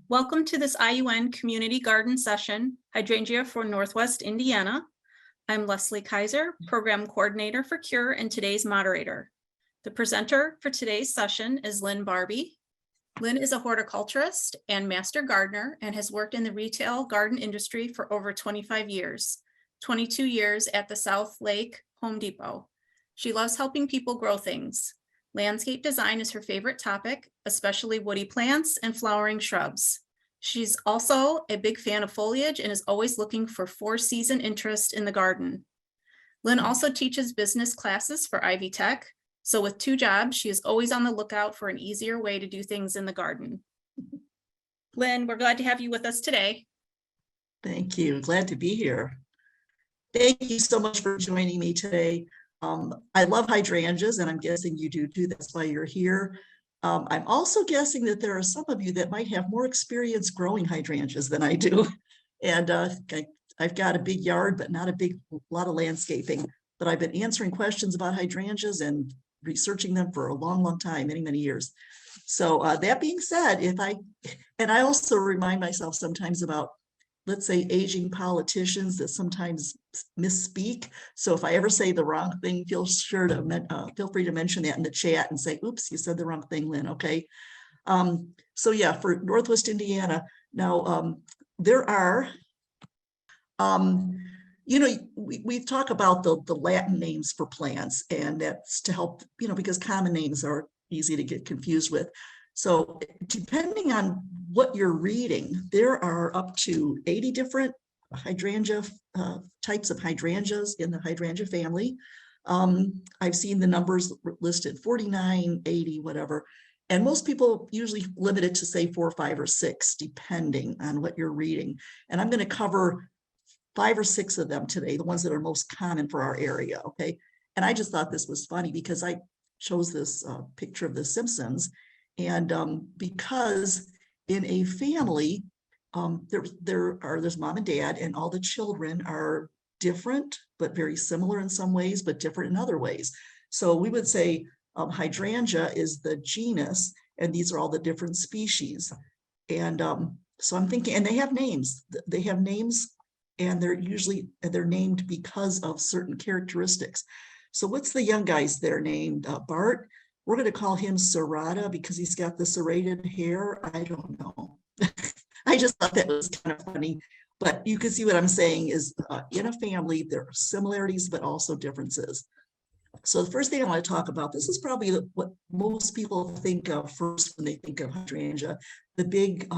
Welcome to this IUN Community Garden Session, Hydrangea for Northwest Indiana. I'm Leslie Kaiser, Program Coordinator for CURE and today's moderator. The presenter for today's session is Lynn Barbee. Lynn is a horticulturist and master gardener and has worked in the retail garden industry for over 25 years, 22 years at the South Lake Home Depot. She loves helping people grow things. Landscape design is her favorite topic, especially woody plants and flowering shrubs. She's also a big fan of foliage and is always looking for four-season interest in the garden. Lynn also teaches business classes for Ivy Tech. So with two jobs, she is always on the lookout for an easier way to do things in the garden. Lynn, we're glad to have you with us today. Thank you. Glad to be here. Thank you so much for joining me today. I love hydrangeas, and I'm guessing you do too. That's why you're here. I'm also guessing that there are some of you that might have more experience growing hydrangeas than I do. And I've got a big yard, but not a lot of landscaping. But I've been answering questions about hydrangeas and researching them for a long time, many years. So that being said, I also remind myself sometimes about, let's say, aging politicians that sometimes misspeak. So if I ever say the wrong thing, feel free to mention that in the chat and say, oops, you said the wrong thing, Lynn, okay? So yeah, for Northwest Indiana, now there are, we've talked about the Latin names for plants, and that's to help, because common names are easy to get confused with. So depending on what you're reading, there are up to 80 different hydrangea types of hydrangeas in the hydrangea family. I've seen the numbers listed 49, 80, whatever. And most people usually limit it to say 4, 5, or 6, depending on what you're reading. And I'm going to cover 5 or 6 of them today, the ones that are most common for our area, okay? And I just thought this was funny because I chose this picture of The Simpsons. And because in a family, there's mom and dad, and all the children are different, but very similar in some ways, but different in other ways. So we would say hydrangea is the genus, and these are all the different species. And so I'm thinking, and they have names. They have names, and they're named because of certain characteristics. So what's the young guy's there named? Bart. We're going to call him Serrata because he's got the serrated hair. I don't know. I just thought that was kind of funny. But you can see what I'm saying is in a family, there are similarities, but also differences. So the first thing I want to talk about, this is probably what most people think of first when they think of hydrangea, the big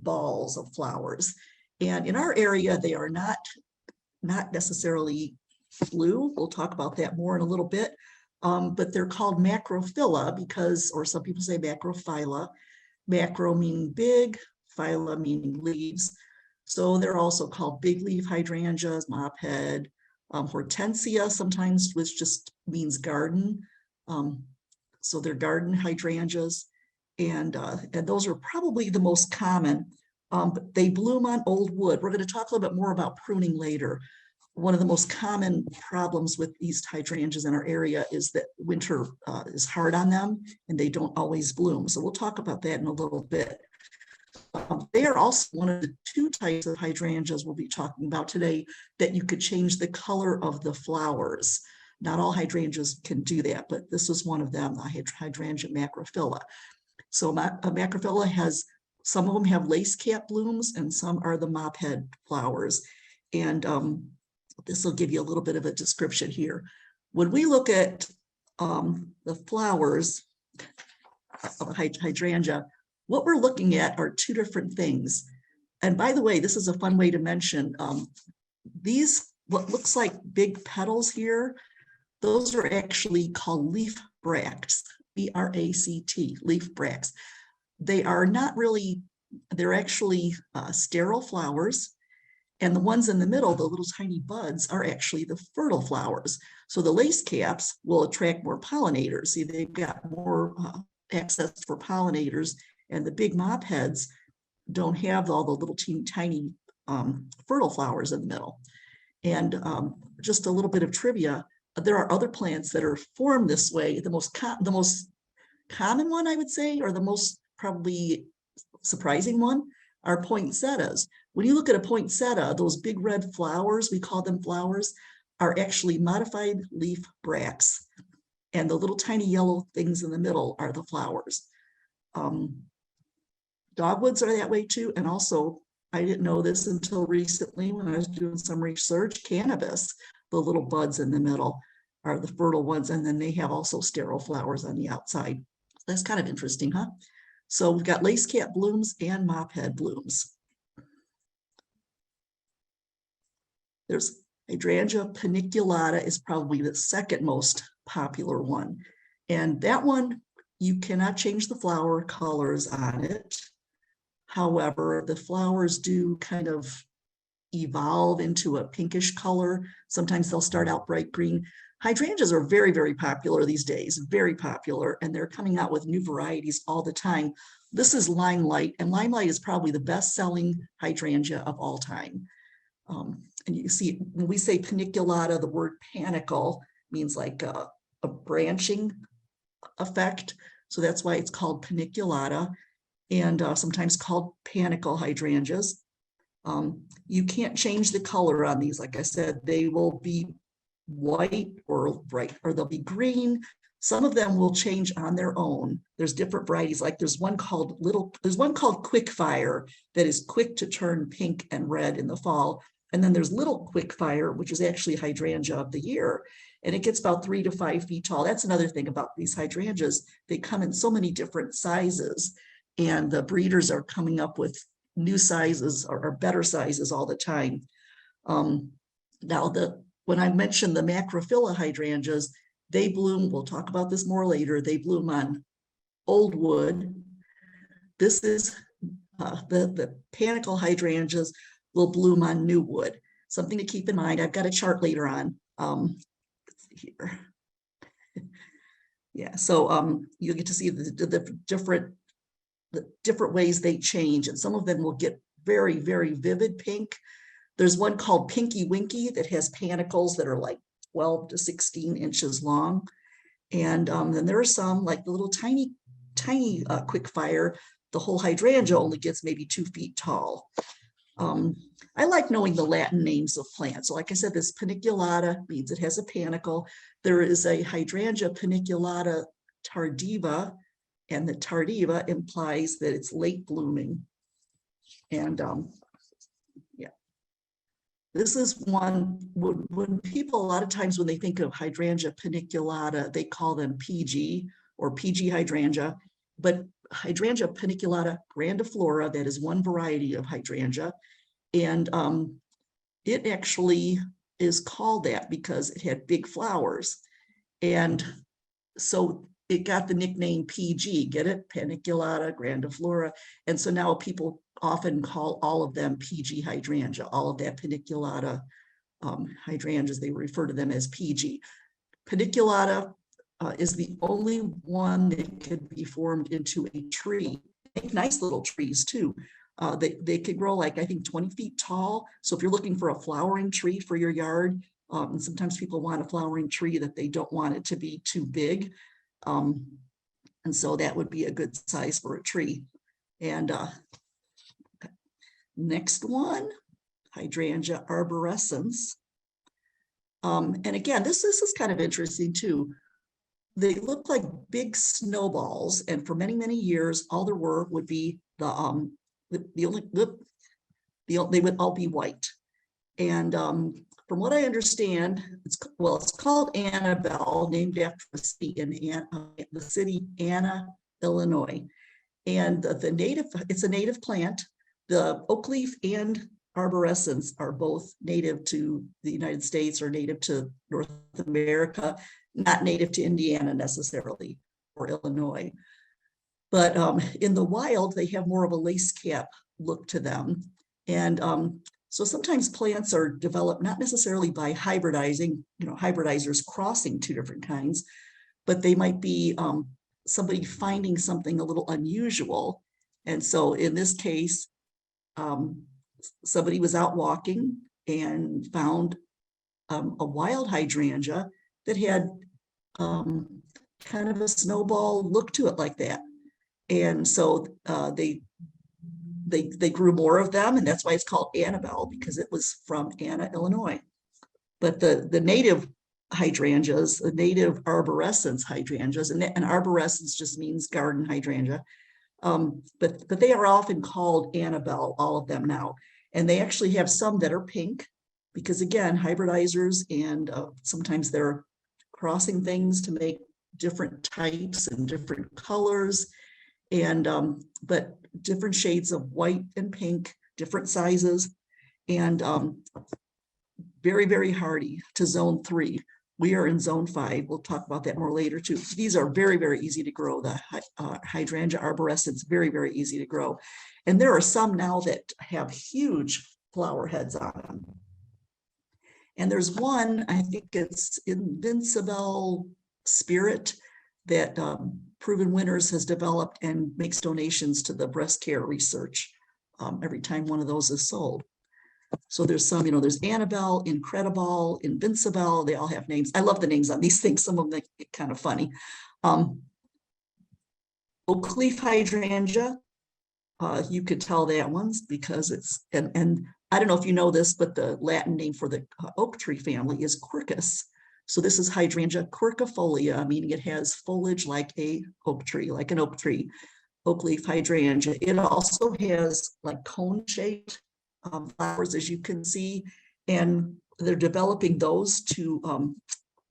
balls of flowers. And in our area, they are not necessarily blue. We'll talk about that more in a little bit. But they're called macrophylla because, or some people say macrophylla, macro meaning big, phylla meaning leaves. So they're also called big leaf hydrangeas, mophead, hortensia sometimes, which just means garden. So they're garden hydrangeas, and those are probably the most common, but they bloom on old wood. We're going to talk a little bit more about pruning later. One of the most common problems with these hydrangeas in our area is that winter is hard on them and they don't always bloom. So we'll talk about that in a little bit. They are also one of the 2 types of hydrangeas we'll be talking about today that you could change the color of the flowers. Not all hydrangeas can do that, but this is one of them, the hydrangea macrophylla. So a macrophylla has, some of them have lace cap blooms and some are the mophead flowers. And this will give you a little bit of a description here. When we look at the flowers of hydrangea, what we're looking at are 2 different things. And by the way, this is a fun way to mention these, what looks like big petals here, those are actually called leaf bracts, B-R-A-C-T, leaf bracts. They are not really, they're actually sterile flowers. And the ones in the middle, the little tiny buds, are actually the fertile flowers. So the lace caps will attract more pollinators. See, they've got more access for pollinators, and the big mop heads don't have all the little tiny fertile flowers in the middle. And just a little bit of trivia, there are other plants that are formed this way. The most common one, I would say, or the most probably surprising one are poinsettias. When you look at a poinsettia, those big red flowers, we call them flowers, are actually modified leaf bracts. And the little tiny yellow things in the middle are the flowers. Dogwoods are that way too. And also, I didn't know this until recently when I was doing some research, cannabis, the little buds in the middle are the fertile ones. And then they have also sterile flowers on the outside. That's kind of interesting, huh? So we've got lace cap blooms and mophead blooms. There's Hydrangea paniculata is probably the second most popular one. And that one, you cannot change the flower colors on it. However, the flowers do kind of evolve into a pinkish color. Sometimes they'll start out bright green. Hydrangeas are very, very popular these days, very popular, and they're coming out with new varieties all the time. This is Limelight, and Limelight is probably the best-selling hydrangea of all time. And you see, when we say paniculata, the word panicle means like a branching effect. So that's why it's called paniculata, and sometimes called panicle hydrangeas. You can't change the color on these. Like I said, they will be white or bright, or they'll be green. Some of them will change on their own. There's different varieties. Like there's one called Quickfire that is quick to turn pink and red in the fall. And then there's Little Quickfire, which is actually hydrangea of the year. And it gets about 3 to 5 feet tall. That's another thing about these hydrangeas. They come in so many different sizes, and the breeders are coming up with new sizes or better sizes all the time. Now, when I mentioned the macrophylla hydrangeas, they bloom, we'll talk about this more later, they bloom on old wood. This is the panicle hydrangeas will bloom on new wood. Something to keep in mind. I've got a chart later on. Let's see here. Yeah, so you'll get to see the different ways they change, and some of them will get very, very vivid pink. There's one called Pinky Winky that has panicles that are like 12 to 16 inches long. And then there are some like the little tiny Quickfire. The whole hydrangea only gets maybe 2 feet tall. I like knowing the Latin names of plants. So like I said, this paniculata means it has a panicle. There is a Hydrangea paniculata tardiva, and the tardiva implies that it's late blooming. And yeah, this is one, when people, a lot of times when they think of Hydrangea paniculata, they call them PG or PG hydrangea, but Hydrangea paniculata grandiflora, that is one variety of hydrangea. And it actually is called that because it had big flowers. And so it got the nickname PG, get it? Paniculata grandiflora. And so now people often call all of them PG hydrangea, all of that paniculata hydrangeas, they refer to them as PG. Paniculata is the only one that could be formed into a tree. Make nice little trees too. They could grow like, I think, 20 feet tall. So if you're looking for a flowering tree for your yard, and sometimes people want a flowering tree that they don't want it to be too big. And so that would be a good size for a tree. And next one, Hydrangea arborescens. And again, this is kind of interesting too. They look like big snowballs, and for many, many years, all there were would be they would all be white. And from what I understand, it's called Annabelle, named after the city Anna, Illinois. And it's a native plant. The oak leaf and arborescens are both native to the United States or native to North America, not native to Indiana necessarily or Illinois. But in the wild, they have more of a lace cap look to them. And so sometimes plants are developed not necessarily by hybridizing, hybridizers crossing two different kinds, but they might be somebody finding something a little unusual. And so in this case, somebody was out walking and found a wild hydrangea that had kind of a snowball look to it like that. And so they grew more of them, and that's why it's called Annabelle, because it was from Anna, Illinois. But the native hydrangeas, the native arborescens hydrangeas, and arborescens just means garden hydrangea, but they are often called Annabelle, all of them now. And they actually have some that are pink, because again, hybridizers, and sometimes they're crossing things to make different types and different colors, and but different shades of white and pink, different sizes, and very, very hardy to zone 3. We are in zone 5. We'll talk about that more later too. These are very, very easy to grow. The hydrangea arborescens, very, very easy to grow. And there are some now that have huge flower heads on them. And there's one, I think it's Invincible Spirit, that Proven Winners has developed and makes donations to the breast care research every time one of those is sold. So there's some, there's Annabelle, Incredible, Invincible. They all have names. I love the names on these things. Some of them get kind of funny. Oak leaf hydrangea. You could tell that one's because it's, and I don't know if you know this, but the Latin name for the oak tree family is Quercus. So this is Hydrangea quercifolia, meaning it has foliage like a oak tree, like an oak tree, oak leaf hydrangea. It also has like cone-shaped flowers, as you can see, and they're developing those to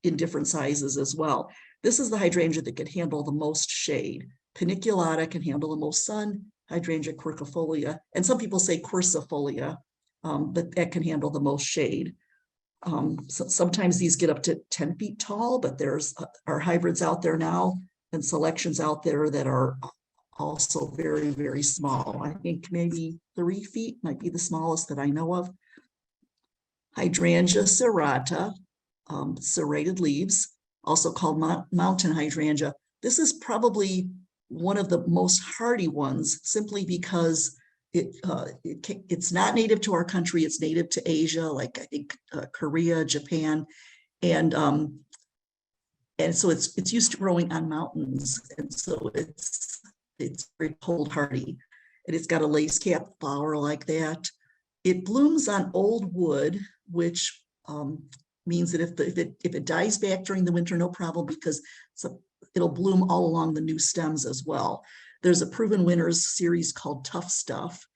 in different sizes as well. This is the hydrangea that can handle the most shade. Paniculata can handle the most sun, Hydrangea quercifolia, and some people say quercifolia, but that can handle the most shade. So sometimes these get up to 10 feet tall, but there's are hybrids out there now and selections out there that are also very, very small. I think maybe 3 feet might be the smallest that I know of. Hydrangea serrata, serrated leaves, also called mountain hydrangea. This is probably one of the most hardy ones, simply because it's not native to our country. It's native to Asia, like I think Korea, Japan, and so it's used to growing on mountains, and so it's very cold hardy, and it's got a lace cap flower like that. It blooms on old wood, which means that if it dies back during the winter, no problem, because it'll bloom all along the new stems as well. There's a Proven Winners series called Tough Stuff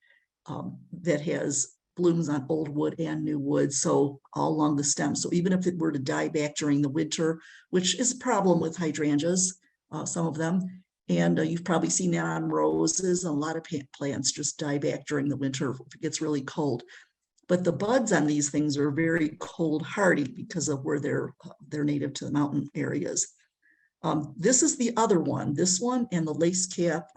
that has blooms on old wood and new wood, so all along the stem. So even if it were to die back during the winter, which is a problem with hydrangeas, some of them, and you've probably seen that on roses, and a lot of plants just die back during the winter if it gets really cold. But the buds on these things are very cold hardy because of where they're native to the mountain areas. This is the other one. This one and the lace cap,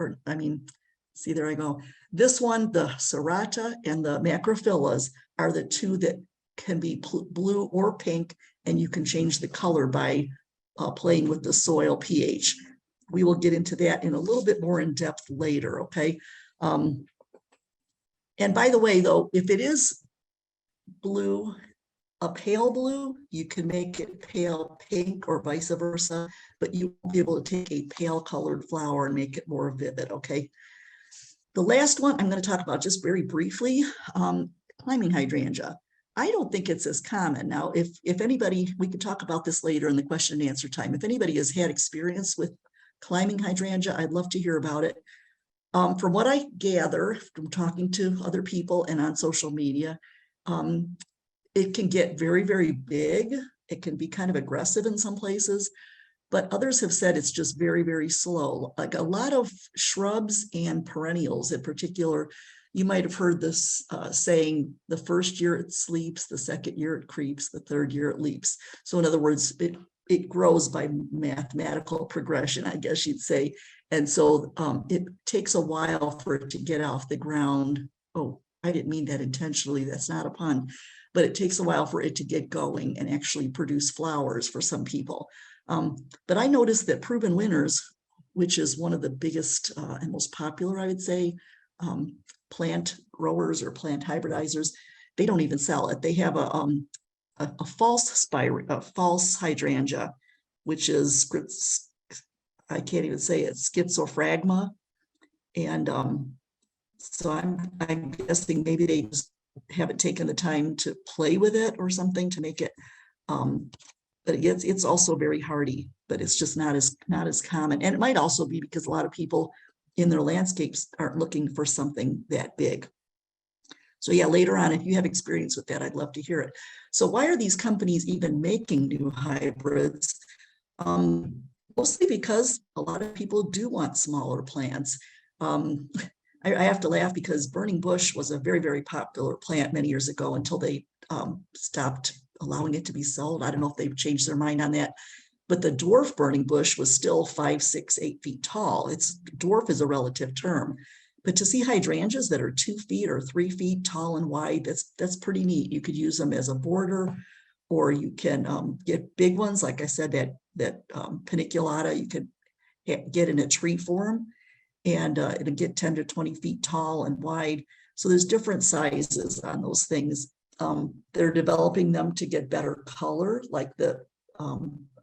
see, there I go. This one, the serrata and the macrophyllas, are the two that can be blue or pink, and you can change the color by playing with the soil pH. We will get into that in a little bit more in depth later, okay? And by the way, though, if it is blue, a pale blue, you can make it pale pink or vice versa, but you won't be able to take a pale colored flower and make it more vivid, okay? The last one I'm going to talk about just very briefly, climbing hydrangea. I don't think it's as common. Now, if anybody, we could talk about this later in the question and answer time. If anybody has had experience with climbing hydrangea, I'd love to hear about it. From what I gather from talking to other people and on social media, it can get very, very big. It can be kind of aggressive in some places, but others have said it's just very, very slow. Like a lot of shrubs and perennials in particular, you might have heard this saying, the first year it sleeps, the second year it creeps, the third year it leaps. So in other words, it grows by mathematical progression, I guess you'd say. And so it takes a while for it to get off the ground. Oh, I didn't mean that intentionally. That's not a pun. But it takes a while for it to get going and actually produce flowers for some people. But I noticed that Proven Winners, which is one of the biggest and most popular, I would say, plant growers or plant hybridizers, they don't even sell it. They have a false hydrangea, which is, I can't even say it, schizophragma. And so I'm guessing maybe they just haven't taken the time to play with it or something to make it. But it's also very hardy, but it's just not as common. And it might also be because a lot of people in their landscapes aren't looking for something that big. So yeah, later on, if you have experience with that, I'd love to hear it. So why are these companies even making new hybrids? Mostly because a lot of people do want smaller plants. I have to laugh because burning bush was a very, very popular plant many years ago until they stopped allowing it to be sold. I don't know if they've changed their mind on that. But the dwarf burning bush was still 5, 6, 8 feet tall. Dwarf is a relative term. But to see hydrangeas that are 2 feet or 3 feet tall and wide, that's pretty neat. You could use them as a border, or you can get big ones. Like I said, that paniculata, you could get in a tree form, and it'll get 10 to 20 feet tall and wide. So there's different sizes on those things. They're developing them to get better color, like the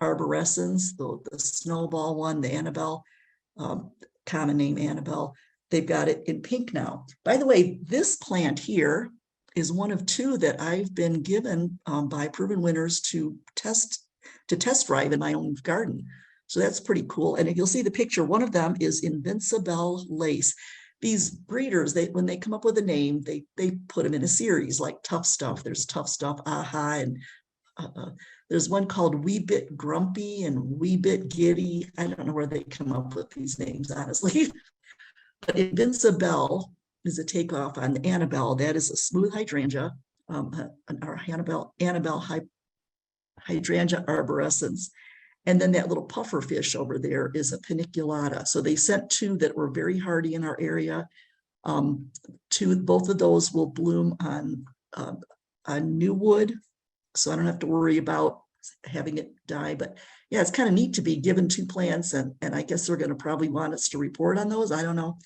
arborescens, the snowball one, the Annabelle, common name Annabelle. They've got it in pink now. By the way, this plant here is one of 2 that I've been given by proven winners to test drive in my own garden. So that's pretty cool. And if you'll see the picture, one of them is Invincible Lace. These breeders, when they come up with a name, they put them in a series like Tough Stuff. There's Tough Stuff, Aha, and there's one called Wee Bit Grumpy and Wee Bit Giddy. I don't know where they come up with these names, honestly. But Invincible is a takeoff on Annabelle. That is a smooth hydrangea, our Annabelle hydrangea arborescens. And then that little puffer fish over there is a paniculata. So they sent 2 that were very hardy in our area. Both of those will bloom on new wood. So I don't have to worry about having it die. But yeah, it's kind of neat to be given 2 plants, and I guess they're going to probably want us to report on those. I don't know.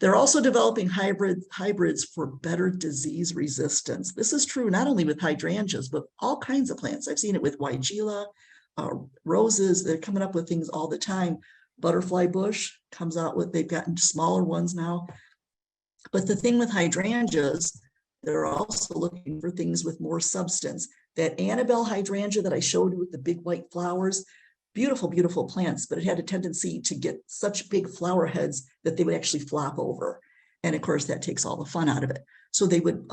They're also developing hybrids for better disease resistance. This is true not only with hydrangeas, but all kinds of plants. I've seen it with weigela, roses. They're coming up with things all the time. Butterfly bush comes out with, they've gotten smaller ones now. But the thing with hydrangeas, they're also looking for things with more substance. That Annabelle hydrangea that I showed you with the big white flowers, beautiful, beautiful plants, but it had a tendency to get such big flower heads that they would actually flop over. And of course, that takes all the fun out of it. So they would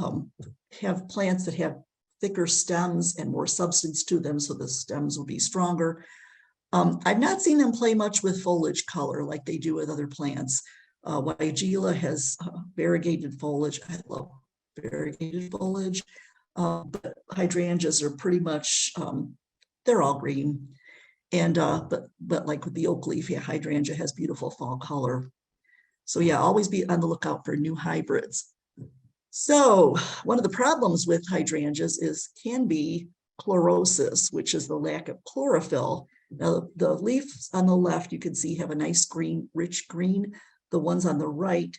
have plants that have thicker stems and more substance to them, so the stems will be stronger. I've not seen them play much with foliage color like they do with other plants. Weigela has variegated foliage. I love variegated foliage. But hydrangeas are pretty much, they're all green. And but like with the oak leaf, yeah, hydrangea has beautiful fall color. So yeah, always be on the lookout for new hybrids. So one of the problems with hydrangeas can be chlorosis, which is the lack of chlorophyll. Now the leaves on the left, you can see, have a nice green, rich green. The ones on the right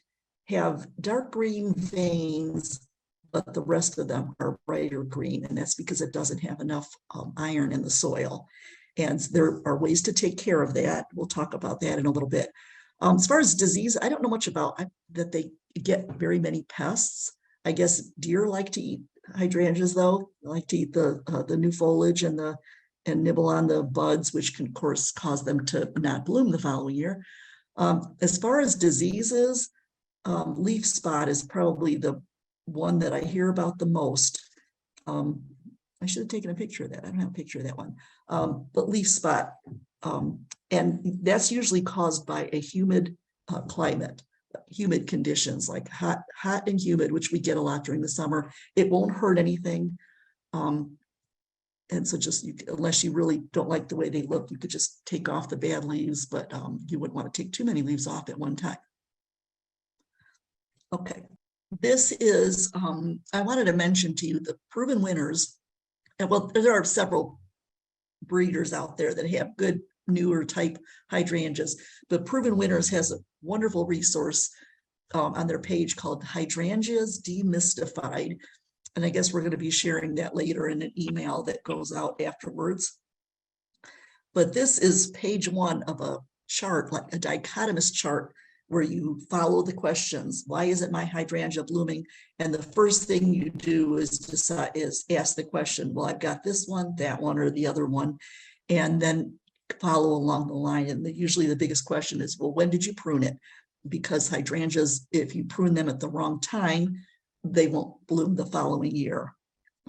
have dark green veins, but the rest of them are brighter green, and that's because it doesn't have enough iron in the soil. And there are ways to take care of that. We'll talk about that in a little bit. As far as disease, I don't know much about that they get very many pests. I guess deer like to eat hydrangeas, though. They like to eat the new foliage and nibble on the buds, which can, of course, cause them to not bloom the following year. As far as diseases, leaf spot is probably the one that I hear about the most. I should have taken a picture of that. I don't have a picture of that one. But leaf spot, and that's usually caused by a humid climate, humid conditions like hot and humid, which we get a lot during the summer. It won't hurt anything. And so just unless you really don't like the way they look, you could just take off the bad leaves, but you wouldn't want to take too many leaves off at one time. Okay, this is, I wanted to mention to you the proven winners. And well, there are several breeders out there that have good newer type hydrangeas, but Proven Winners has a wonderful resource on their page called Hydrangeas Demystified. And I guess we're going to be sharing that later in an email that goes out afterwards. But this is page 1 of a chart, like a dichotomous chart where you follow the questions. Why isn't my hydrangea blooming? And the first thing you do is ask the question, well, I've got this one, that one, or the other one, and then follow along the line. And usually the biggest question is, well, when did you prune it? Because hydrangeas, if you prune them at the wrong time, they won't bloom the following year.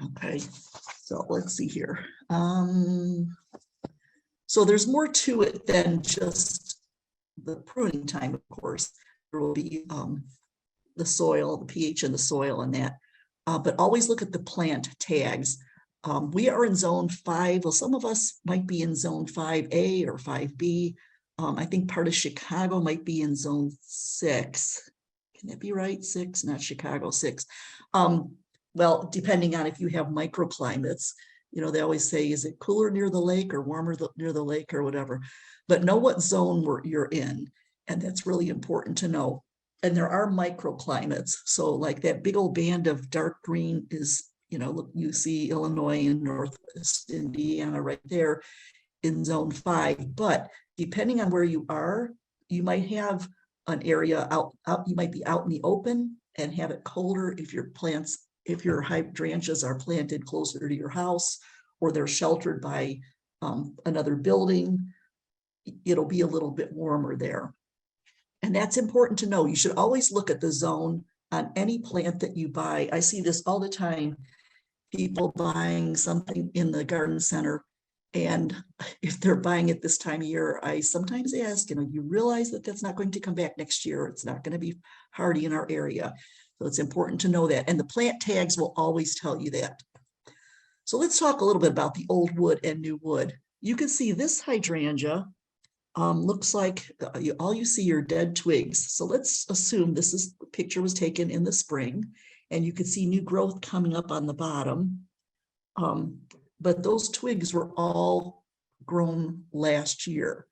Okay, so let's see here. So there's more to it than just the pruning time, of course. There will be the soil, the pH in the soil and that. But always look at the plant tags. We are in zone 5. Well, some of us might be in zone 5A or 5B. I think part of Chicago might be in zone 6. Can that be right? 6, not Chicago, 6. Well, depending on if you have microclimates, you know, they always say, is it cooler near the lake or warmer near the lake or whatever? But know what zone you're in. And that's really important to know. And there are microclimates. So like that big old band of dark green is, you know, look, you see Illinois and Northwest Indiana right there in zone 5. But depending on where you are, you might have an area out, you might be out in the open and have it colder if your hydrangeas are planted closer to your house or they're sheltered by another building. It'll be a little bit warmer there. And that's important to know. You should always look at the zone on any plant that you buy. I see this all the time, people buying something in the garden center. And if they're buying it this time of year, I sometimes ask, you know, you realize that that's not going to come back next year. It's not going to be hardy in our area. So it's important to know that. And the plant tags will always tell you that. So let's talk a little bit about the old wood and new wood. You can see this hydrangea looks like all you see are dead twigs. So let's assume the picture was taken in the spring and you could see new growth coming up on the bottom. But those twigs were all grown last year.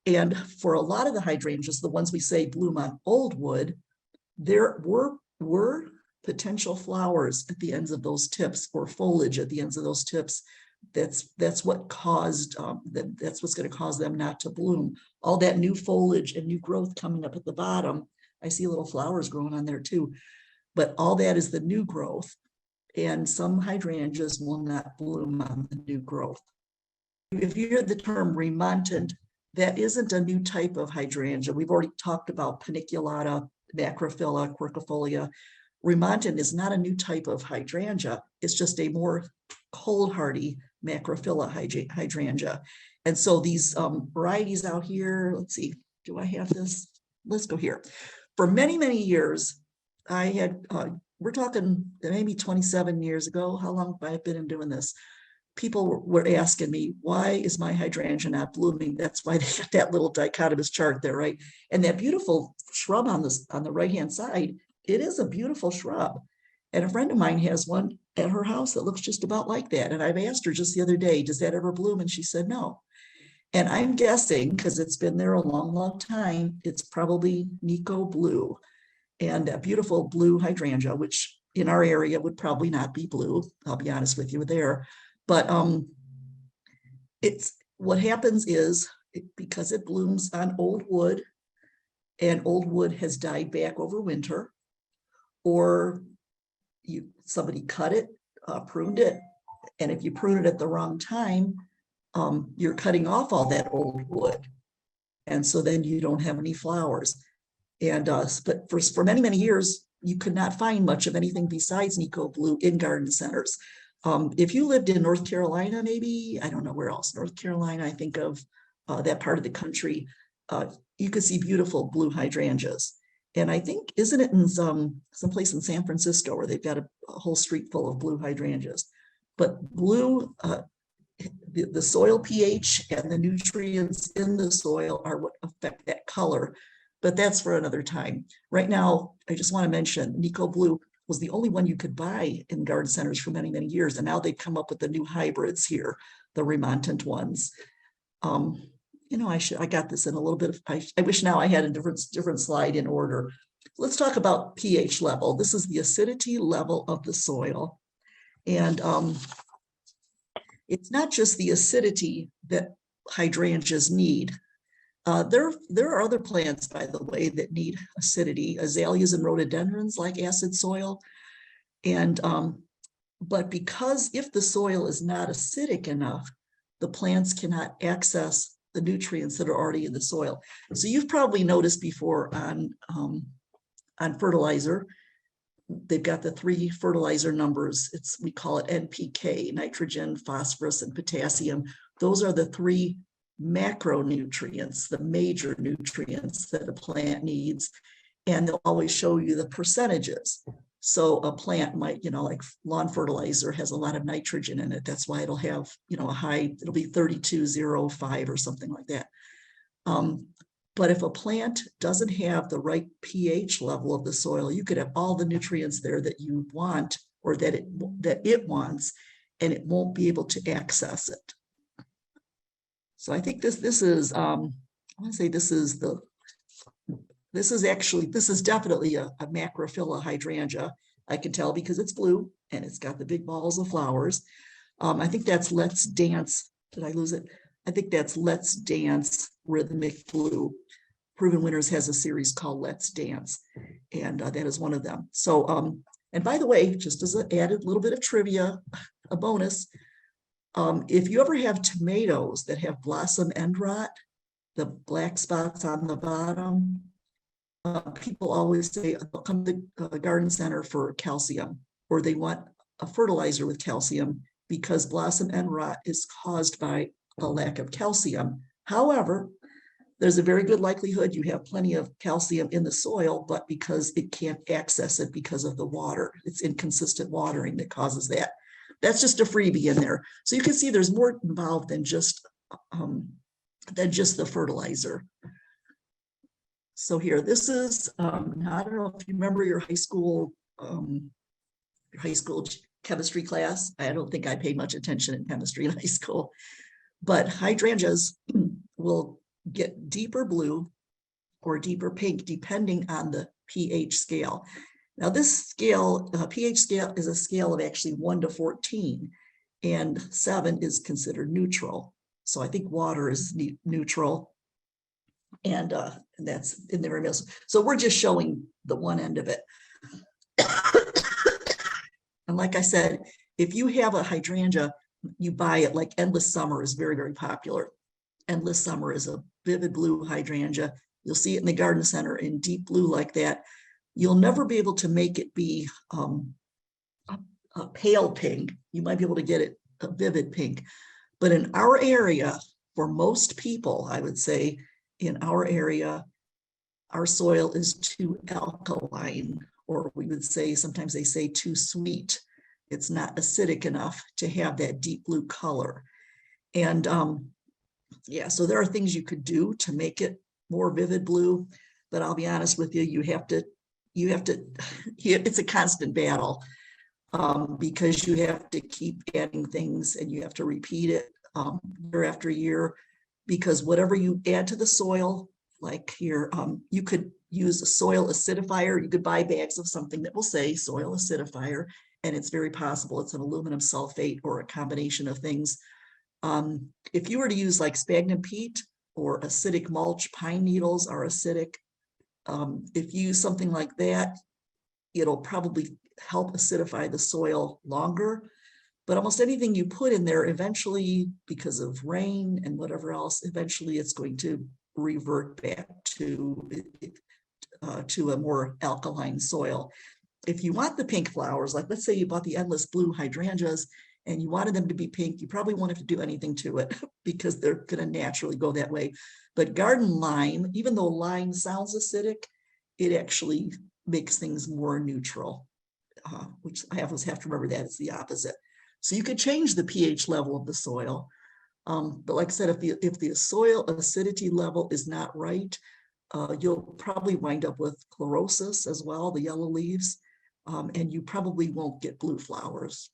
And for a lot of the hydrangeas, the ones we say bloom on old wood, there were potential flowers at the ends of those tips or foliage at the ends of those tips. That's what caused that's what's going to cause them not to bloom. All that new foliage and new growth coming up at the bottom. I see little flowers growing on there too, but all that is the new growth. And some hydrangeas will not bloom on the new growth. If you hear the term remontant, that isn't a new type of hydrangea. We've already talked about paniculata, macrophylla, quercifolia. Remontant is not a new type of hydrangea. It's just a more cold hardy macrophylla hydrangea. And so these varieties out here, let's see, do I have this? Let's go here. For many, many years, I had, we're talking maybe 27 years ago, how long have I been in doing this? People were asking me, why is my hydrangea not blooming? That's why they got that little dichotomous chart there, right? And that beautiful shrub on the right-hand side, it is a beautiful shrub. And a friend of mine has one at her house that looks just about like that. And I've asked her just the other day, does that ever bloom? And she said, no. And I'm guessing, because it's been there a long, long time, it's probably Nico blue. And a beautiful blue hydrangea, which in our area would probably not be blue. I'll be honest with you there. But it's what happens is because it blooms on old wood and old wood has died back over winter, or somebody cut it, pruned it, and if you prune it at the wrong time, you're cutting off all that old wood, and so then you don't have any flowers. And but for many, many years, you could not find much of anything besides Nico blue in garden centers. If you lived in North Carolina, maybe, I don't know where else, North Carolina, I think of that part of the country, you could see beautiful blue hydrangeas. And I think, isn't it in someplace in San Francisco where they've got a whole street full of blue hydrangeas? But blue, the soil pH and the nutrients in the soil are what affect that color. But that's for another time. Right now, I just want to mention Nico blue was the only one you could buy in garden centers for many, many years. And now they've come up with the new hybrids here, the remontant ones. You know, I got this in a little bit of, I wish now I had a different slide in order. Let's talk about pH level. This is the acidity level of the soil. And it's not just the acidity that hydrangeas need. There are other plants, by the way, that need acidity. Azaleas and rhododendrons like acid soil. And but because if the soil is not acidic enough, the plants cannot access the nutrients that are already in the soil. So you've probably noticed before on fertilizer, they've got the 3 fertilizer numbers. We call it NPK, nitrogen, phosphorus, and potassium. Those are the 3 macronutrients, the major nutrients that a plant needs. And they'll always show you the percentages. So a plant might, like lawn fertilizer has a lot of nitrogen in it. That's why it'll have, a high, it'll be 32.05 or something like that. But if a plant doesn't have the right pH level of the soil, you could have all the nutrients there that you want or that it wants, and it won't be able to access it. So I think this is I want to say this is definitely a macrophylla hydrangea. I can tell because it's blue and it's got the big balls of flowers. I think that's Let's Dance. Did I lose it? I think that's Let's Dance Rhythmic Blue. Proven Winners has a series called Let's Dance, and that is one of them. So, and by the way, just as an added little bit of trivia, a bonus, if you ever have tomatoes that have blossom end rot, the black spots on the bottom, people always say they'll come to the garden center for calcium, or they want a fertilizer with calcium because blossom end rot is caused by a lack of calcium. However, there's a very good likelihood you have plenty of calcium in the soil, but because it can't access it because of the water, it's inconsistent watering that causes that. That's just a freebie in there. So you can see there's more involved than just the fertilizer. So here, this is, I don't know if you remember your high school chemistry class. I don't think I paid much attention in chemistry in high school, but hydrangeas will get deeper blue or deeper pink depending on the pH scale. Now this scale, pH scale, is a scale of actually 1 to 14, and 7 is considered neutral. So I think water is neutral, and that's in there. So we're just showing the one end of it. And like I said, if you have a hydrangea, you buy it, like Endless Summer is very, very popular. Endless Summer is a vivid blue hydrangea. You'll see it in the garden center in deep blue like that. You'll never be able to make it be a pale pink. You might be able to get it a vivid pink. But in our area, for most people, I would say in our area, our soil is too alkaline, or we would say, sometimes they say too sweet. It's not acidic enough to have that deep blue color. And yeah, so there are things you could do to make it more vivid blue, but I'll be honest with you, you have to, it's a constant battle because you have to keep adding things and you have to repeat it year after year, because whatever you add to the soil, like here, you could use a soil acidifier. You could buy bags of something that will say soil acidifier, and it's very possible it's an aluminum sulfate or a combination of things. If you were to use like sphagnum peat or acidic mulch, pine needles are acidic. If you use something like that, it'll probably help acidify the soil longer. But almost anything you put in there, eventually, because of rain and whatever else, eventually it's going to revert back to a more alkaline soil. If you want the pink flowers, like let's say you bought the endless blue hydrangeas and you wanted them to be pink, you probably won't have to do anything to it because they're going to naturally go that way. But garden lime, even though lime sounds acidic, it actually makes things more neutral, which I always have to remember that it's the opposite. So you could change the pH level of the soil. But like I said, if the soil acidity level is not right, you'll probably wind up with chlorosis as well, the yellow leaves, and you probably won't get blue flowers.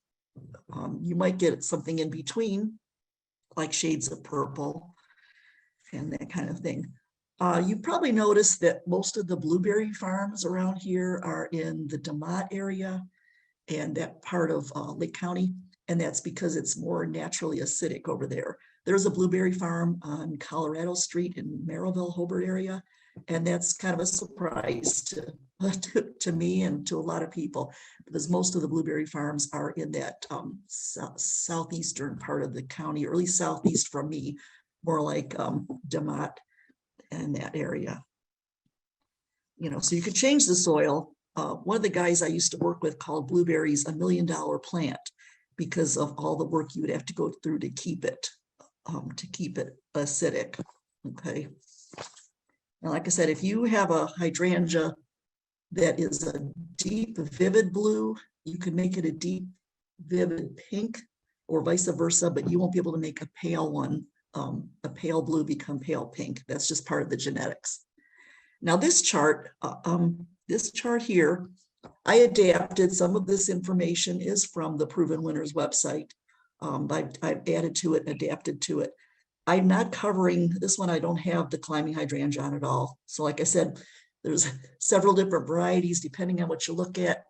You might get something in between, like shades of purple and that kind of thing. You probably noticed that most of the blueberry farms around here are in the DeMott area and that part of Lake County. And that's because it's more naturally acidic over there. there's a blueberry farm on Colorado Street in Merrillville, Hobart area. And that's kind of a surprise to me and to a lot of people, because most of the blueberry farms are in that southeastern part of the county, or at least southeast from me, more like DeMott and that area. You know, so you could change the soil. One of the guys I used to work with called blueberries $1 million plant, because of all the work you would have to go through to keep it acidic. Okay. Now, like I said, if you have a hydrangea that is a deep, vivid blue, you can make it a deep, vivid pink, or vice versa, but you won't be able to make a pale one, a pale blue become pale pink. That's just part of the genetics. Now, this chart here, I adapted. Some of this information is from the Proven Winners website. I've added to it, adapted to it. I'm not covering this one. I don't have the climbing hydrangea on at all. So like I said, there's several different varieties depending on what you look at.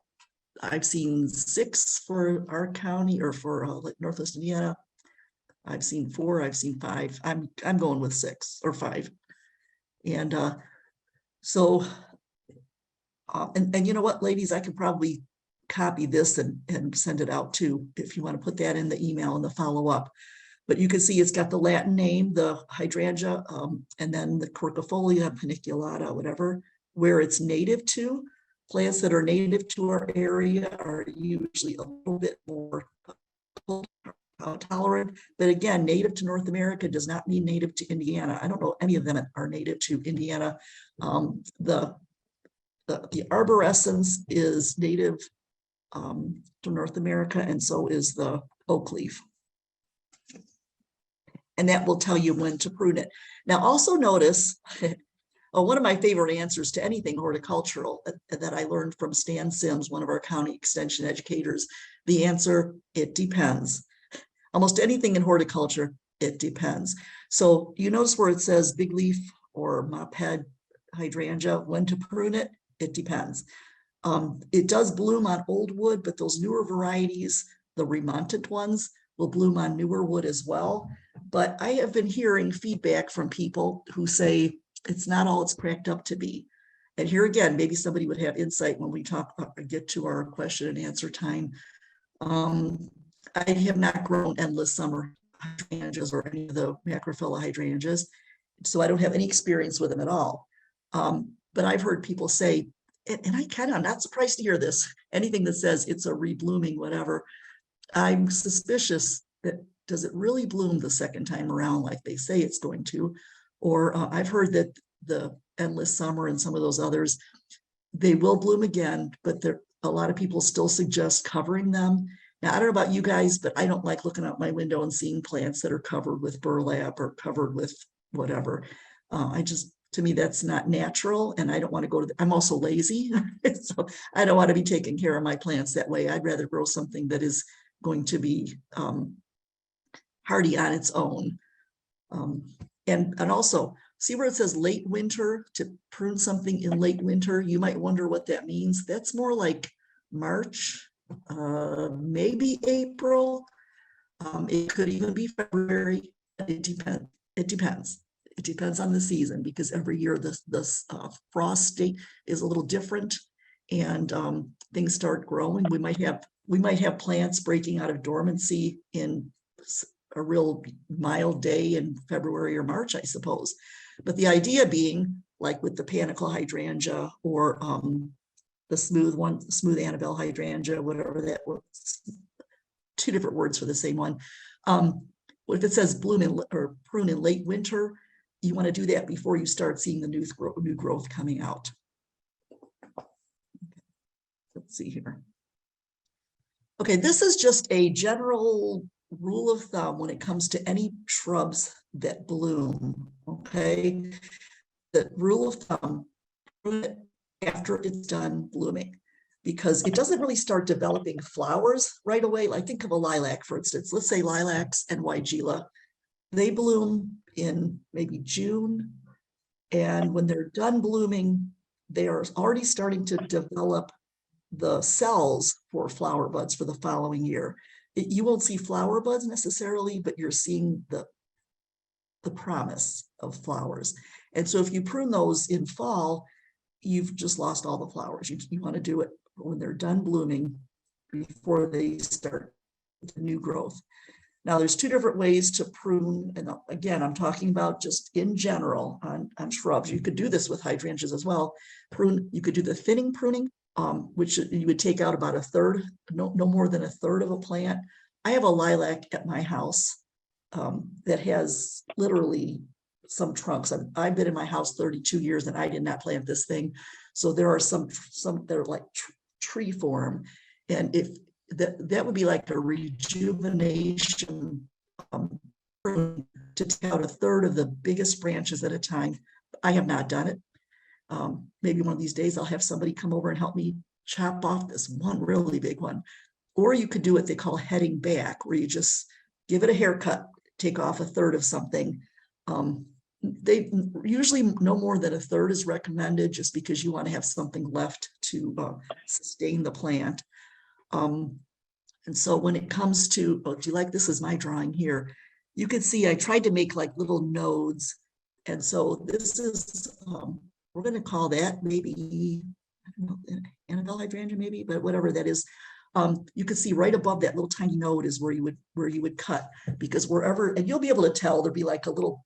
I've seen 6 for our county, or for Northwest Indiana. I've seen 4, I've seen 5. I'm going with 6 or 5. And and you know what, ladies, I could probably copy this and send it out too, if you want to put that in the email and the follow-up. But you can see it's got the Latin name, the hydrangea, and then the quercifolia, paniculata, whatever, where it's native to. Plants that are native to our area are usually a little bit more tolerant. But again, native to North America does not mean native to Indiana. I don't know any of them are native to Indiana. The arborescens is native to North America, and so is the oak leaf. And that will tell you when to prune it. Now, also notice, one of my favorite answers to anything horticultural that I learned from Stan Sims, one of our county extension educators, the answer, it depends. Almost anything in horticulture, it depends. So you notice where it says big leaf or mophead hydrangea, when to prune it, it depends. It does bloom on old wood, but those newer varieties, the remontant ones, will bloom on newer wood as well. But I have been hearing feedback from people who say it's not all it's cracked up to be. And here again, maybe somebody would have insight when we get to our question and answer time. I have not grown endless summer hydrangeas or any of the macrophylla hydrangeas, so I don't have any experience with them at all. But I've heard people say, and I'm not surprised to hear this, anything that says it's a reblooming, whatever, I'm suspicious that, does it really bloom the second time around like they say it's going to? Or I've heard that the endless summer and some of those others, they will bloom again, but a lot of people still suggest covering them. Now, I don't know about you guys, but I don't like looking out my window and seeing plants that are covered with burlap or covered with whatever. To me, that's not natural. And I don't want to go to, I'm also lazy. So I don't want to be taking care of my plants that way. I'd rather grow something that is going to be hardy on its own. And also, see where it says late winter, to prune something in late winter, you might wonder what that means. That's more like March, maybe April. It could even be February. It depends. It depends on the season, because every year the frost state is a little different, and things start growing. We might have plants breaking out of dormancy in a real mild day in February or March, I suppose. But the idea being, like with the panicle hydrangea or the smooth Annabelle hydrangea, whatever that was, 2 different words for the same one. If it says bloom in or prune in late winter, you want to do that before you start seeing the new growth coming out. Let's see here. Okay, this is just a general rule of thumb when it comes to any shrubs that bloom. Okay, the rule of thumb, prune it after it's done blooming, because it doesn't really start developing flowers right away. Like think of a lilac, for instance. Let's say lilacs and weigela. They bloom in maybe June, and when they're done blooming, they are already starting to develop the cells for flower buds for the following year. You won't see flower buds necessarily, but you're seeing the the promise of flowers. And so if you prune those in fall, you've just lost all the flowers. You want to do it when they're done blooming before they start the new growth. Now, there's two different ways to prune. And again, I'm talking about just in general on shrubs. You could do this with hydrangeas as well. You could do the thinning pruning, which you would take out about a third, no more than a third of a plant. I have a lilac at my house that has literally some trunks. I've been in my house 32 years and I did not plant this thing. So there are some that are like tree form. And if that would be like a rejuvenation to take out a third of the biggest branches at a time. I have not done it. Maybe one of these days I'll have somebody come over and help me chop off this one really big one. Or you could do what they call heading back, where you just give it a haircut, take off a third of something. They usually no more than a third is recommended, just because you want to have something left to sustain the plant. And so when it comes to, do you like, this is my drawing here. You can see I tried to make like little nodes. And so this is, we're going to call that maybe, I don't know, Annabelle hydrangea maybe, but whatever that is. You can see right above that little tiny node is where you would cut, because wherever, and you'll be able to tell, there'll be like a little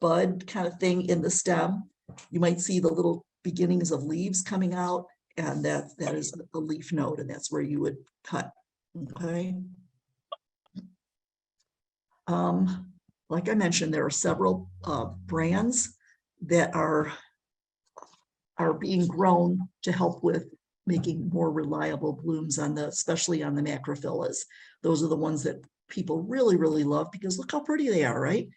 bud kind of thing in the stem. You might see the little beginnings of leaves coming out, and that is a leaf node, and that's where you would cut. Okay. Like I mentioned, there are several brands that are being grown to help with making more reliable blooms on especially on the macrophyllas. Those are the ones that people really, really love, because look how pretty they are, right?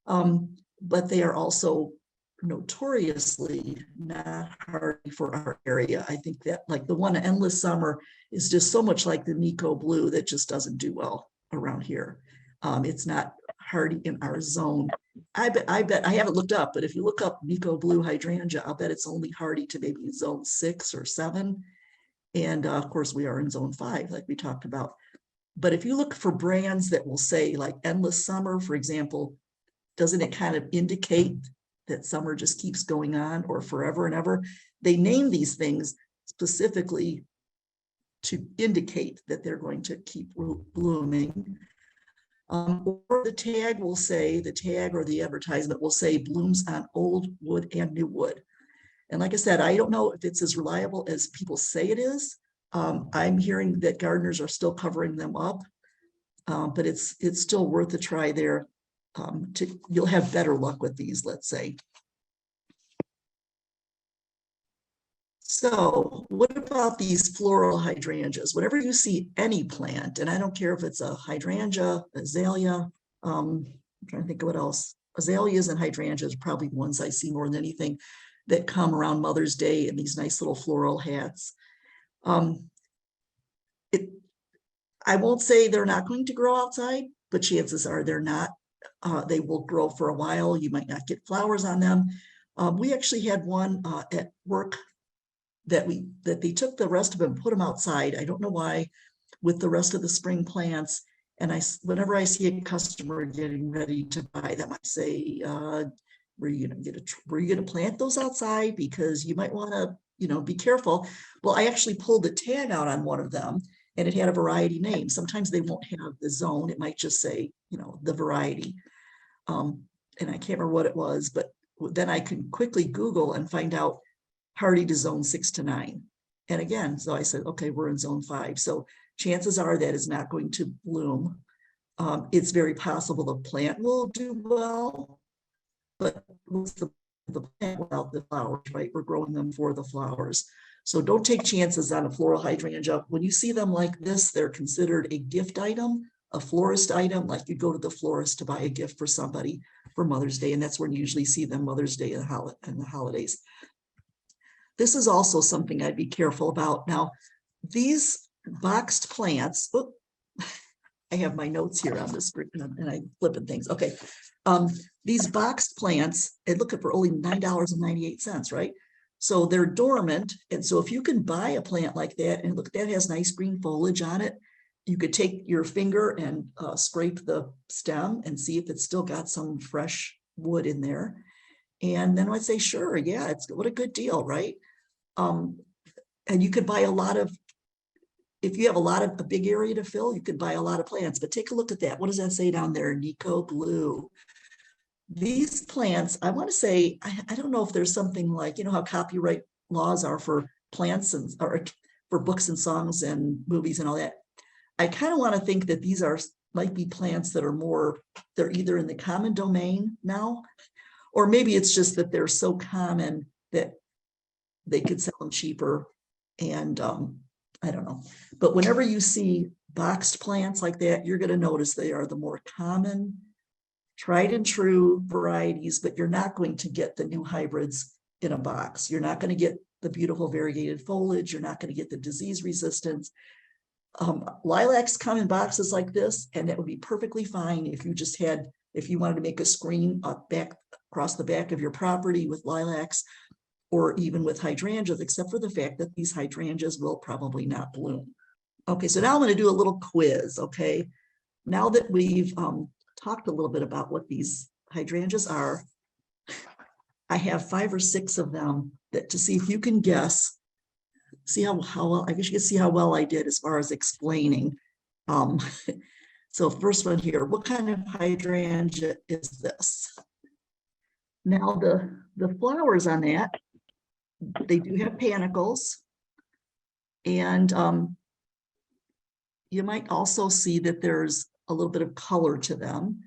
But they are also notoriously not hardy for our area. I think that like the one Endless Summer is just so much like the Nico Blue that just doesn't do well around here. It's not hardy in our zone. I bet I haven't looked up, but if you look up Nico Blue hydrangea, I'll bet it's only hardy to maybe zone 6 or 7. And of course we are in zone 5, like we talked about. But if you look for brands that will say like Endless Summer, for example, doesn't it kind of indicate that summer just keeps going on, or forever and ever? They name these things specifically to indicate that they're going to keep blooming. Or the tag will say, the tag or the advertisement will say blooms on old wood and new wood. And like I said, I don't know if it's as reliable as people say it is. I'm hearing that gardeners are still covering them up, but it's still worth a try there. You'll have better luck with these, let's say. So what about these floral hydrangeas? Whenever you see any plant, and I don't care if it's a hydrangea, azalea, I'm trying to think of what else. Azaleas and hydrangeas are probably the ones I see more than anything that come around Mother's Day in these nice little floral hats. I won't say they're not going to grow outside, but chances are they're not. They will grow for a while. You might not get flowers on them. We actually had one at work that they took the rest of them, put them outside. I don't know why, with the rest of the spring plants. And whenever I see a customer getting ready to buy them, I say, were you gonna plant those outside? Because you might want to, be careful. Well, I actually pulled the tag out on one of them, and it had a variety name. Sometimes they won't have the zone. It might just say, the variety. And I can't remember what it was, but then I can quickly Google and find out hardy to zone 6 to 9. And again, so I said, okay, we're in zone 5. So chances are that is not going to bloom. It's very possible the plant will do well, but what's the plant without the flowers, right? We're growing them for the flowers. So don't take chances on a floral hydrangea. When you see them like this, they're considered a gift item, a florist item, like you go to the florist to buy a gift for somebody for Mother's Day. And that's when you usually see them Mother's Day and the holidays. This is also something I'd be careful about. Now, these boxed plants, I have my notes here on the screen and I'm flipping things. Okay. These boxed plants, I look at for only $9.98, right? So they're dormant. And so if you can buy a plant like that, and look, that has nice green foliage on it, you could take your finger and scrape the stem and see if it's still got some fresh wood in there. And then I'd say, sure, yeah, what a good deal, right? And you could buy a lot of, if you have a big area to fill, you could buy a lot of plants, but take a look at that. What does that say down there? Nico Blue. These plants, I want to say, I don't know if there's something like, how copyright laws are for plants or for books and songs and movies and all that. I kind of want to think that these might be plants that are they're either in the common domain now, or maybe it's just that they're so common that they could sell them cheaper. And I don't know. But whenever you see boxed plants like that, you're going to notice they are the more common, tried and true varieties, but you're not going to get the new hybrids in a box. You're not going to get the beautiful variegated foliage. You're not going to get the disease resistance. Lilacs come in boxes like this, and that would be perfectly fine if you wanted to make a screen across the back of your property with lilacs, or even with hydrangeas, except for the fact that these hydrangeas will probably not bloom. Okay, so now I'm going to do a little quiz, okay? Now that we've talked a little bit about what these hydrangeas are, I have 5 or 6 of them to see if you can guess. See how well, I guess you can see how well I did as far as explaining. So first one here, what kind of hydrangea is this? Now the flowers on that, they do have panicles, and you might also see that there's a little bit of color to them.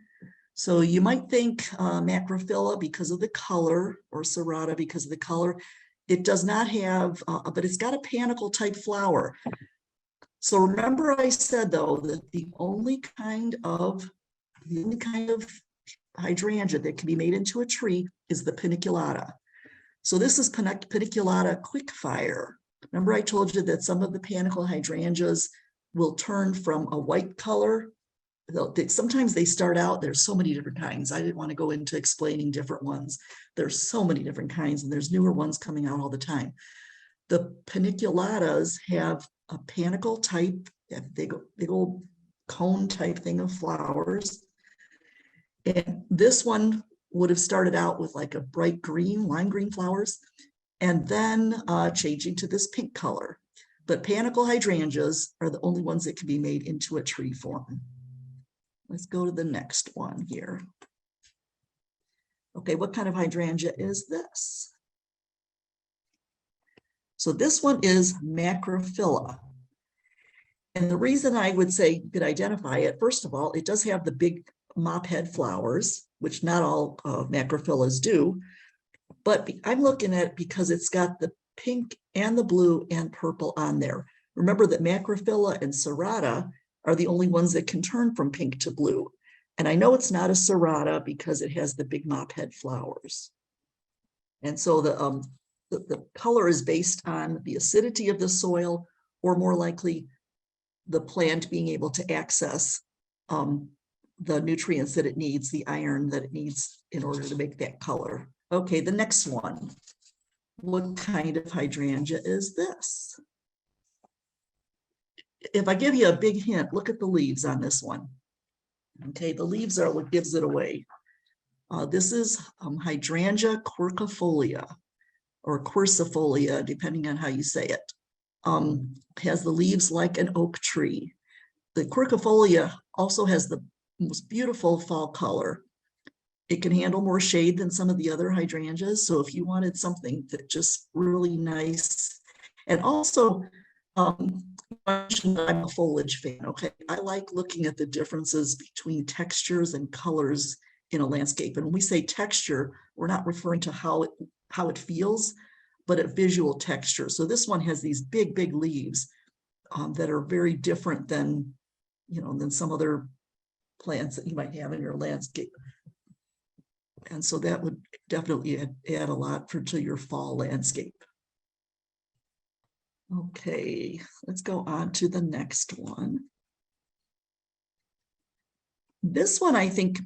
So you might think Macrophylla because of the color, or Serrata because of the color. It does not have, but it's got a panicle type flower. So remember I said though that the only kind of hydrangea that can be made into a tree is the paniculata. So this is paniculata quickfire. Remember I told you that some of the panicle hydrangeas will turn from a white color. Sometimes they start out, there's so many different kinds. I didn't want to go into explaining different ones. There's so many different kinds, and there's newer ones coming out all the time. The paniculatas have a panicle type, big old cone type thing of flowers. And this one would have started out with like a bright green, lime green flowers, and then changing to this pink color. But panicle hydrangeas are the only ones that can be made into a tree form. Let's go to the next one here. Okay, what kind of hydrangea is this? So this one is Macrophylla. And the reason I would say you could identify it, first of all, it does have the big mop head flowers, which not all Macrophyllas do. But I'm looking at it because it's got the pink and the blue and purple on there. Remember that Macrophylla and Serrata are the only ones that can turn from pink to blue. And I know it's not a Serrata because it has the big mop head flowers. And so the color is based on the acidity of the soil, or more likely the plant being able to access the nutrients that it needs, the iron that it needs in order to make that color. Okay, the next one. What kind of hydrangea is this? If I give you a big hint, look at the leaves on this one. Okay, the leaves are what gives it away. This is Hydrangea quercifolia, or quercifolia, depending on how you say it. Has the leaves like an oak tree. The quercifolia also has the most beautiful fall color. It can handle more shade than some of the other hydrangeas. So if you wanted something that just really nice, and also, I'm a foliage fan, okay? I like looking at the differences between textures and colors in a landscape. And when we say texture, we're not referring to how it feels, but a visual texture. So this one has these big, big leaves that are very different than some other plants that you might have in your landscape. And so that would definitely add a lot to your fall landscape. Okay, let's go on to the next one. This one I think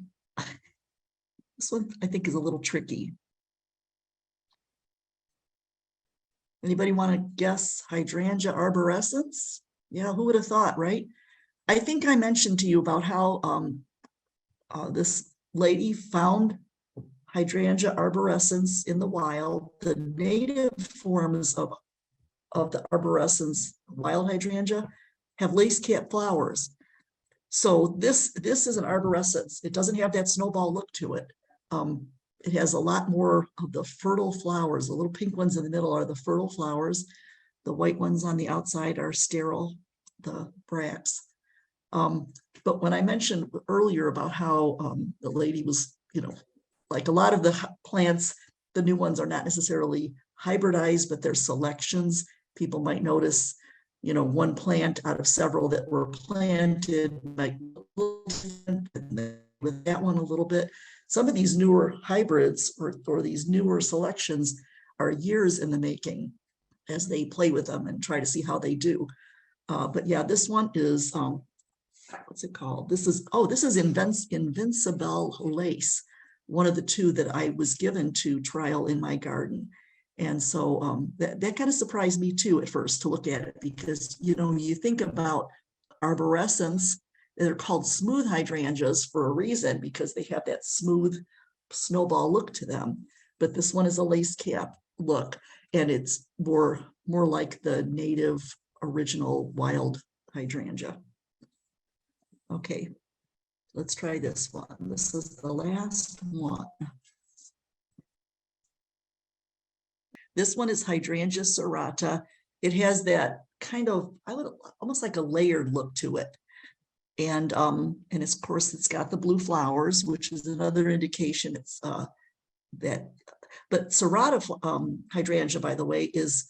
is a little tricky. Anybody want to guess hydrangea arborescens? Yeah, who would have thought, right? I think I mentioned to you about how this lady found Hydrangea arborescens in the wild. The native forms of the arborescens, wild hydrangea, have lace cap flowers. So this is an arborescens. It doesn't have that snowball look to it. It has a lot more of the fertile flowers. The little pink ones in the middle are the fertile flowers. The white ones on the outside are sterile, the bracts. But when I mentioned earlier about how the lady was, like a lot of the plants, the new ones are not necessarily hybridized, but they're selections. People might notice, one plant out of several that were planted might look different with that one a little bit. Some of these newer hybrids or these newer selections are years in the making as they play with them and try to see how they do. But yeah, this one is, what's it called? This is Invincible Lace, one of the two that I was given to trial in my garden. And so that kind of surprised me too at first to look at it, because, you think about arborescens, they're called smooth hydrangeas for a reason, because they have that smooth snowball look to them. But this one is a lace cap look, and it's more like the native original wild hydrangea. Okay, let's try this one. This is the last one. This one is Hydrangea serrata. It has that kind of, almost like a layered look to it. And of course, it's got the blue flowers, which is another indication it's that. But serrata hydrangea, by the way, is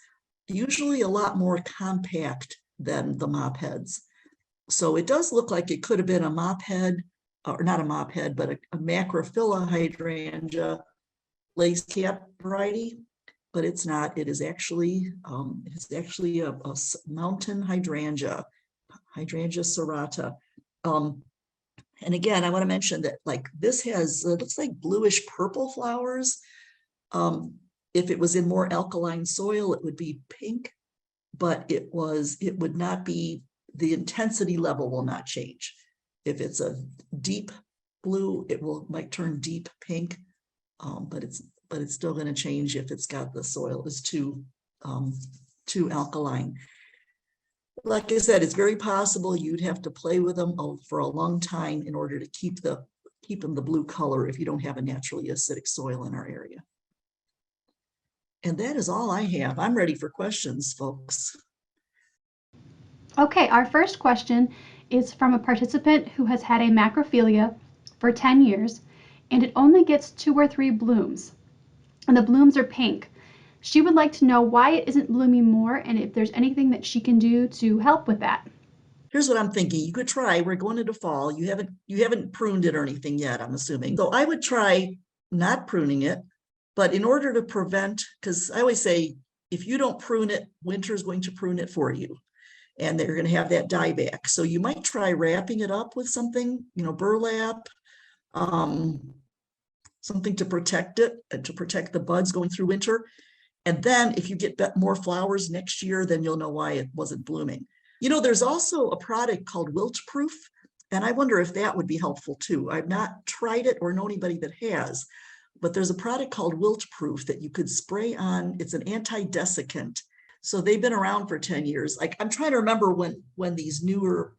usually a lot more compact than the mop heads. So it does look like it could have been a mop head, or not a mop head, but a macrophylla hydrangea lace cap variety. But it's not. It is actually a mountain hydrangea, Hydrangea serrata. And again, I want to mention that like this has looks like bluish purple flowers. If it was in more alkaline soil, it would be pink, but it would not be, the intensity level will not change. If it's a deep blue, might turn deep pink, but it's still going to change if it's got the soil is too alkaline. Like I said, it's very possible you'd have to play with them for a long time in order to keep them the blue color if you don't have a naturally acidic soil in our area. And that is all I have. I'm ready for questions, folks. Okay, our first question is from a participant who has had a macrophilia for 10 years, and it only gets 2 or 3 blooms, and the blooms are pink. She would like to know why it isn't blooming more and if there's anything that she can do to help with that. Here's what I'm thinking. You could try, we're going into fall. You haven't pruned it or anything yet, I'm assuming. So I would try not pruning it, but in order to prevent, because I always say, if you don't prune it, winter is going to prune it for you. And they're going to have that dieback. So you might try wrapping it up with something, burlap, something to protect it and to protect the buds going through winter. And then if you get more flowers next year, then you'll know why it wasn't blooming. There's also a product called wilt proof, and I wonder if that would be helpful too. I've not tried it or know anybody that has, but there's a product called wilt proof that you could spray on. It's an anti-desiccant. So they've been around for 10 years. Like I'm trying to remember when these newer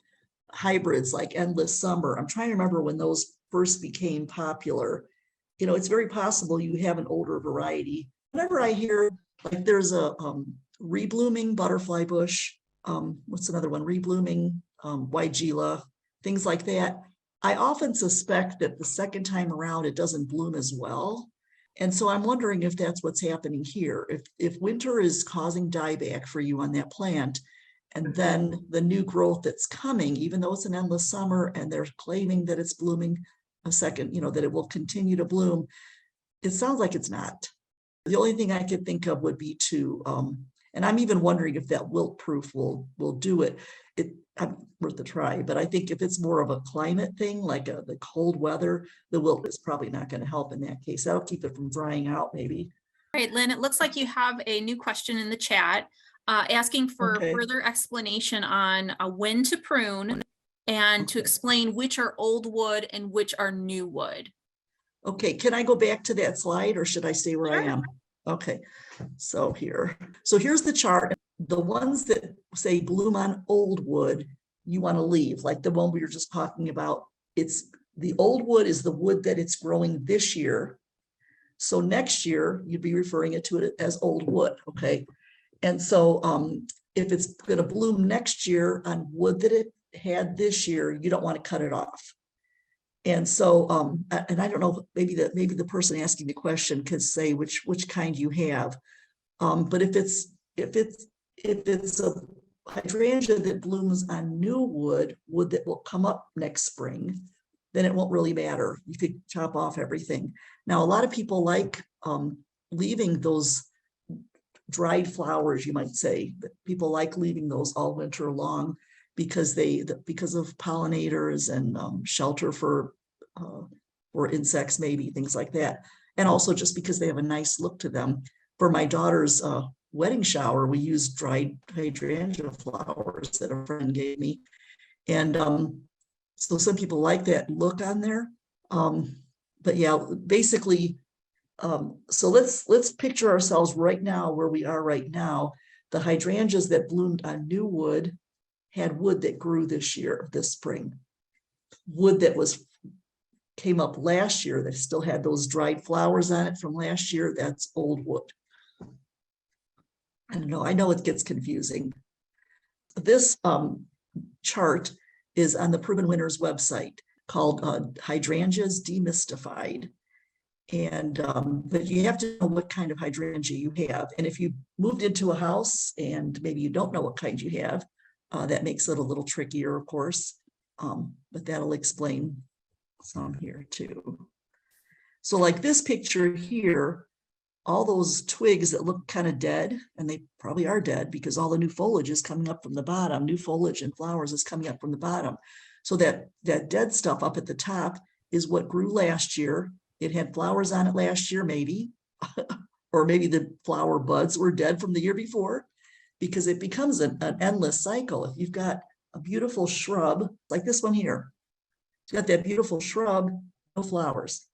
hybrids like Endless Summer, I'm trying to remember when those first became popular. It's very possible you have an older variety. Whenever I hear like there's a reblooming butterfly bush, what's another one? Reblooming Weigela, things like that. I often suspect that the second time around it doesn't bloom as well. And so I'm wondering if that's what's happening here. If winter is causing dieback for you on that plant, and then the new growth that's coming, even though it's an endless summer and they're claiming that it's blooming a second, that it will continue to bloom, it sounds like it's not. The only thing I could think of would be to, and I'm even wondering if that wilt proof will do it. I'm worth a try, but I think if it's more of a climate thing, like the cold weather, the wilt is probably not going to help in that case. That'll keep it from drying out maybe. All right, Lynn, it looks like you have a new question in the chat asking for further explanation on when to prune and to explain which are old wood and which are new wood. Okay, can I go back to that slide or should I stay where I Sure. am? Okay, so here's the chart. The ones that say bloom on old wood, you want to leave, like the one we were just talking about. It's the old wood is the wood that it's growing this year. So next year, you'd be referring to it as old wood, okay? And so if it's going to bloom next year on wood that it had this year, you don't want to cut it off. And so, and I don't know, maybe the person asking the question could say which kind you have. But if it's a hydrangea that blooms on new wood that will come up next spring, then it won't really matter. You could chop off everything. Now, a lot of people like leaving those dried flowers, you might say. People like leaving those all winter long because of pollinators and shelter for insects, maybe things like that. And also just because they have a nice look to them. For my daughter's wedding shower, we used dried hydrangea flowers that a friend gave me. And so some people like that look on there. But yeah, basically, so let's picture ourselves right now where we are right now. The hydrangeas that bloomed on new wood had wood that grew this spring. Wood that came up last year that still had those dried flowers on it from last year, that's old wood. I don't know, I know it gets confusing. This chart is on the Proven Winners website called Hydrangeas Demystified. And but you have to know what kind of hydrangea you have. And if you moved into a house and maybe you don't know what kind you have, that makes it a little trickier, of course. But that'll explain some here too. So like this picture here, all those twigs that look kind of dead, and they probably are dead because all the new foliage is coming up from the bottom. New foliage and flowers is coming up from the bottom. So that dead stuff up at the top is what grew last year. It had flowers on it last year, maybe, or maybe the flower buds were dead from the year before, because it becomes an endless cycle. If you've got a beautiful shrub, like this one here, it's got that beautiful shrub, no flowers,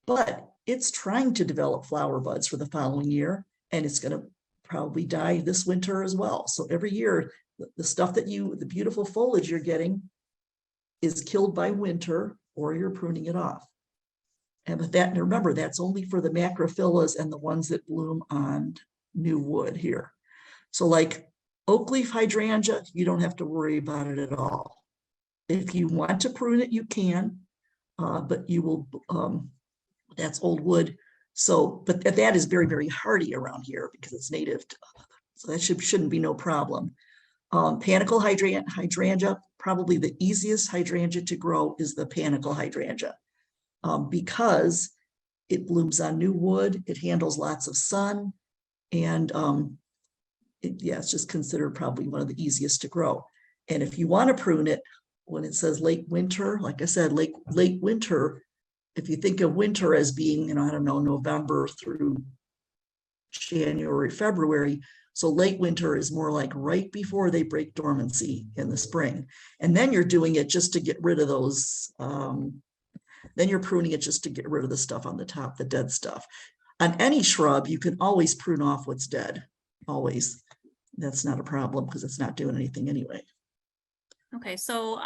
but it's trying to develop flower buds for the following year, and it's going to probably die this winter as well. So every year, the stuff the beautiful foliage you're getting is killed by winter, or you're pruning it off. And with that, and remember, that's only for the macrophyllas and the ones that bloom on new wood here. So like oak leaf hydrangea, you don't have to worry about it at all. If you want to prune it, you can, but you will, that's old wood. So, but that is very, very hardy around here because it's native. So that shouldn't be no problem. Panicle hydrangea, probably the easiest hydrangea to grow is the panicle hydrangea. Because it blooms on new wood, it handles lots of sun, and it's just considered probably one of the easiest to grow. And if you want to prune it, when it says late winter, like I said, late winter, if you think of winter as being, I don't know, November through January, February, so late winter is more like right before they break dormancy in the spring. And then you're doing it just to get rid of those then you're pruning it just to get rid of the stuff on the top, the dead stuff. On any shrub, you can always prune off what's dead, always. That's not a problem because it's not doing anything anyway. Okay, so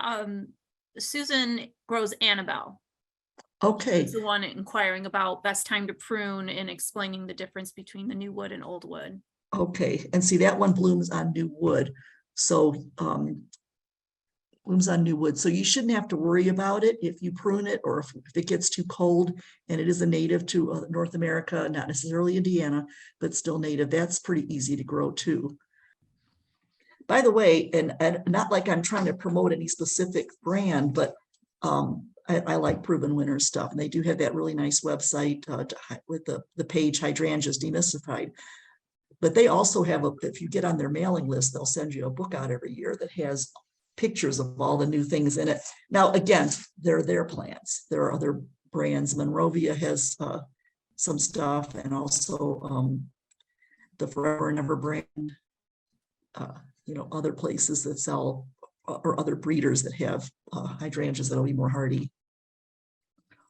Susan grows Annabelle. Okay. She's the one inquiring about best time to prune and explaining the difference between the new wood and old wood. Okay, and see that one blooms on new wood. So blooms on new wood. So you shouldn't have to worry about it if you prune it, or if it gets too cold, and it is a native to North America, not necessarily Indiana, but still native. That's pretty easy to grow too. By the way, and not like I'm trying to promote any specific brand, but I like Proven Winners stuff, and they do have that really nice website with the page Hydrangeas Demystified. But they also have if you get on their mailing list, they'll send you a book out every year that has pictures of all the new things in it. Now, again, they're their plants. There are other brands. Monrovia has some stuff, and also the Forever and Ever brand. Other places that sell, or other breeders that have hydrangeas that'll be more hardy.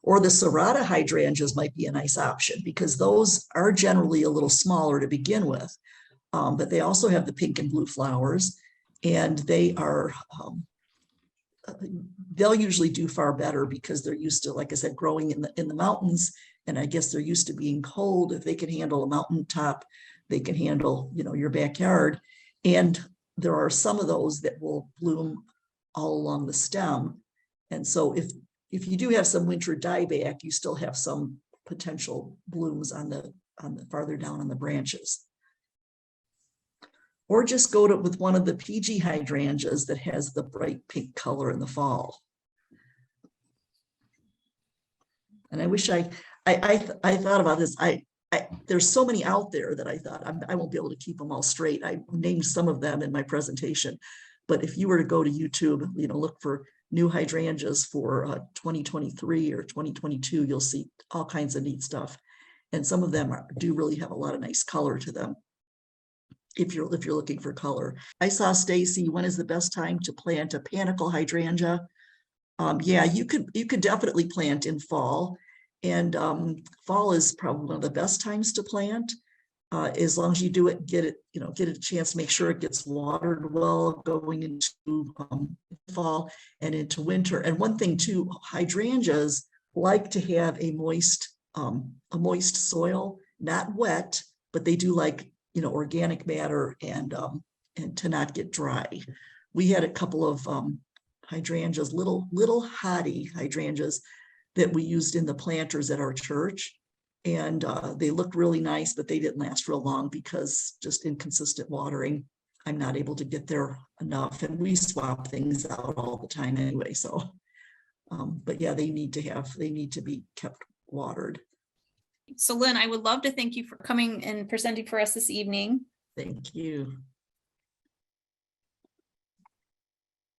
Or the serrata hydrangeas might be a nice option because those are generally a little smaller to begin with, but they also have the pink and blue flowers, and they are, they'll usually do far better because they're used to, like I said, growing in the mountains, and I guess they're used to being cold. If they can handle a mountaintop, they can handle, you know, your backyard. And there are some of those that will bloom all along the stem. And so if you do have some winter dieback, you still have some potential blooms on the farther down on the branches. Or just go with one of the PG hydrangeas that has the bright pink color in the fall. And I wish I thought about this. There's so many out there that I thought I won't be able to keep them all straight. I named some of them in my presentation, but if you were to go to YouTube, you know, look for new hydrangeas for 2023 or 2022, you'll see all kinds of neat stuff. And some of them do really have a lot of nice color to them. If you're looking for color. I saw Stacy, when is the best time to plant a panicle hydrangea? Yeah, you could definitely plant in fall, and fall is probably one of the best times to plant. As long as you do it, get it a chance, make sure it gets watered well going into fall and into winter. And one thing too, hydrangeas like to have a moist soil, not wet, but they do like, you know, organic matter and to not get dry. We had a couple of hydrangeas, little hottie hydrangeas that we used in the planters at our church. And they looked really nice, but they didn't last real long because just inconsistent watering. I'm not able to get there enough, and we swap things out all the time anyway. So, but yeah, they need to be kept watered. So Lynn, I would love to thank you for coming and presenting for us this evening. Thank you.